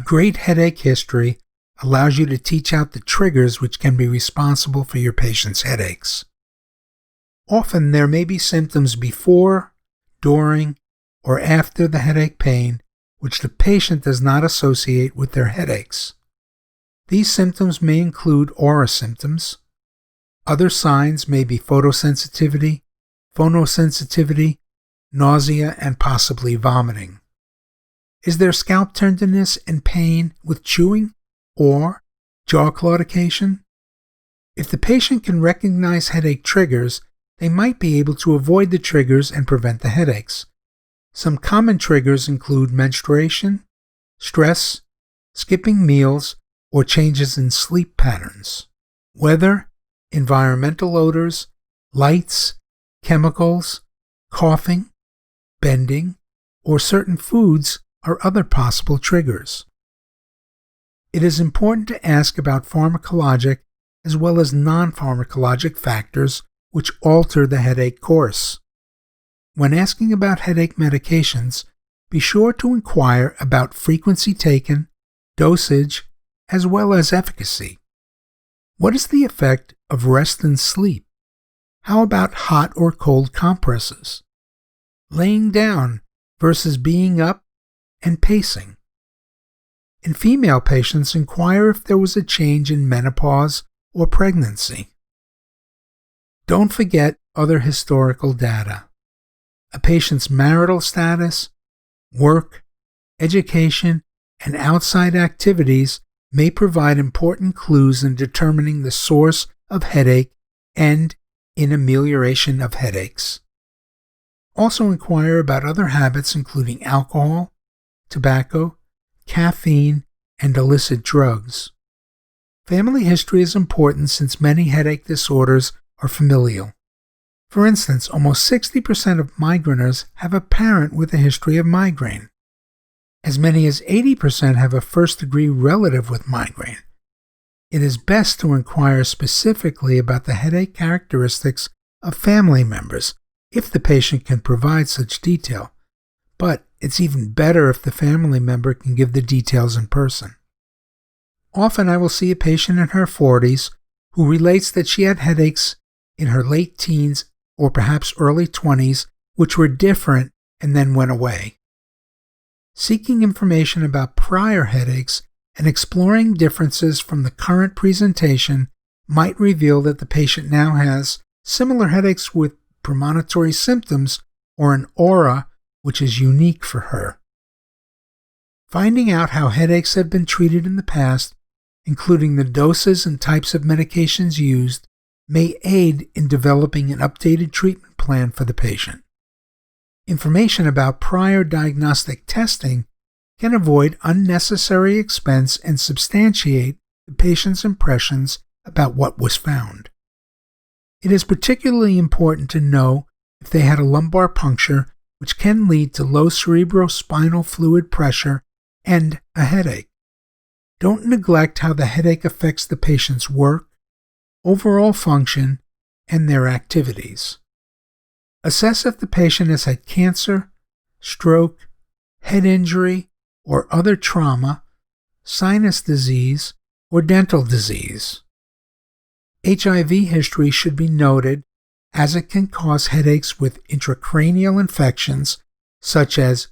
great headache history allows you to teach out the triggers which can be responsible for your patient's headaches. Often there may be symptoms before, during, or after the headache pain which the patient does not associate with their headaches. These symptoms may include aura symptoms. Other signs may be photosensitivity, phonosensitivity, nausea, and possibly vomiting. Is there scalp tenderness and pain with chewing or jaw claudication? If the patient can recognize headache triggers, they might be able to avoid the triggers and prevent the headaches. Some common triggers include menstruation, stress, skipping meals, or changes in sleep patterns. Weather, environmental odors, lights, chemicals, coughing, bending, or certain foods are other possible triggers. It is important to ask about pharmacologic as well as non-pharmacologic factors which alter the headache course. When asking about headache medications, be sure to inquire about frequency taken, dosage, as well as efficacy. What is the effect of rest and sleep? How about hot or cold compresses? Laying down versus being up and pacing. In female patients, inquire if there was a change in menopause or pregnancy. Don't forget other historical data. A patient's marital status, work, education, and outside activities may provide important clues in determining the source of headache and in amelioration of headaches. Also inquire about other habits including alcohol, tobacco, caffeine, and illicit drugs. Family history is important since many headache disorders are familial. For instance, almost 60% of migraineurs have a parent with a history of migraine. As many as 80% have a first-degree relative with migraine. It is best to inquire specifically about the headache characteristics of family members if the patient can provide such detail, but it's even better if the family member can give the details in person. Often I will see a patient in her 40s who relates that she had headaches in her late teens or perhaps early 20s, which were different and then went away. Seeking information about prior headaches and exploring differences from the current presentation might reveal that the patient now has similar headaches with premonitory symptoms or an aura which is unique for her. Finding out how headaches have been treated in the past, including the doses and types of medications used, may aid in developing an updated treatment plan for the patient. Information about prior diagnostic testing can avoid unnecessary expense and substantiate the patient's impressions about what was found. It is particularly important to know if they had a lumbar puncture, which can lead to low cerebrospinal fluid pressure and a headache. Don't neglect how the headache affects the patient's work, overall function, and their activities. Assess if the patient has had cancer, stroke, head injury, or other trauma, sinus disease, or dental disease. HIV history should be noted as it can cause headaches with intracranial infections such as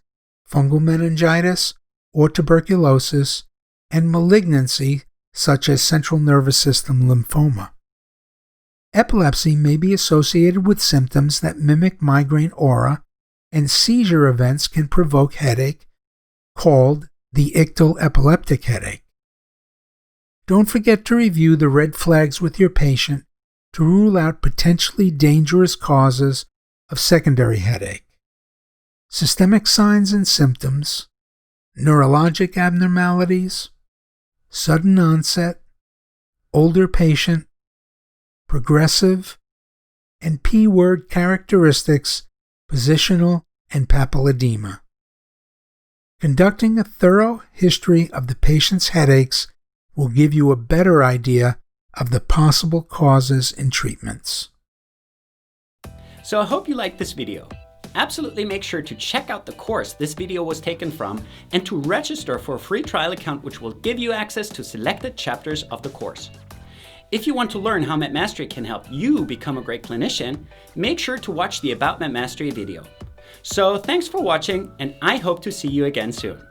fungal meningitis or tuberculosis and malignancy such as central nervous system lymphoma. Epilepsy may be associated with symptoms that mimic migraine aura, and seizure events can provoke headache called the ictal epileptic headache. Don't forget to review the red flags with your patient to rule out potentially dangerous causes of secondary headache. Systemic signs and symptoms, neurologic abnormalities, sudden onset, older patient, progressive, and P-word characteristics, positional and papilledema. Conducting a thorough history of the patient's headaches will give you a better idea of the possible causes and treatments. So I hope you liked this video. absolutely make sure to check out the course this video was taken from and to register for a free trial account which will give you access to selected chapters of the course. If you want to learn how MedMastery can help you become a great clinician, make sure to watch the About MedMastery video. So thanks for watching, and I hope to see you again soon.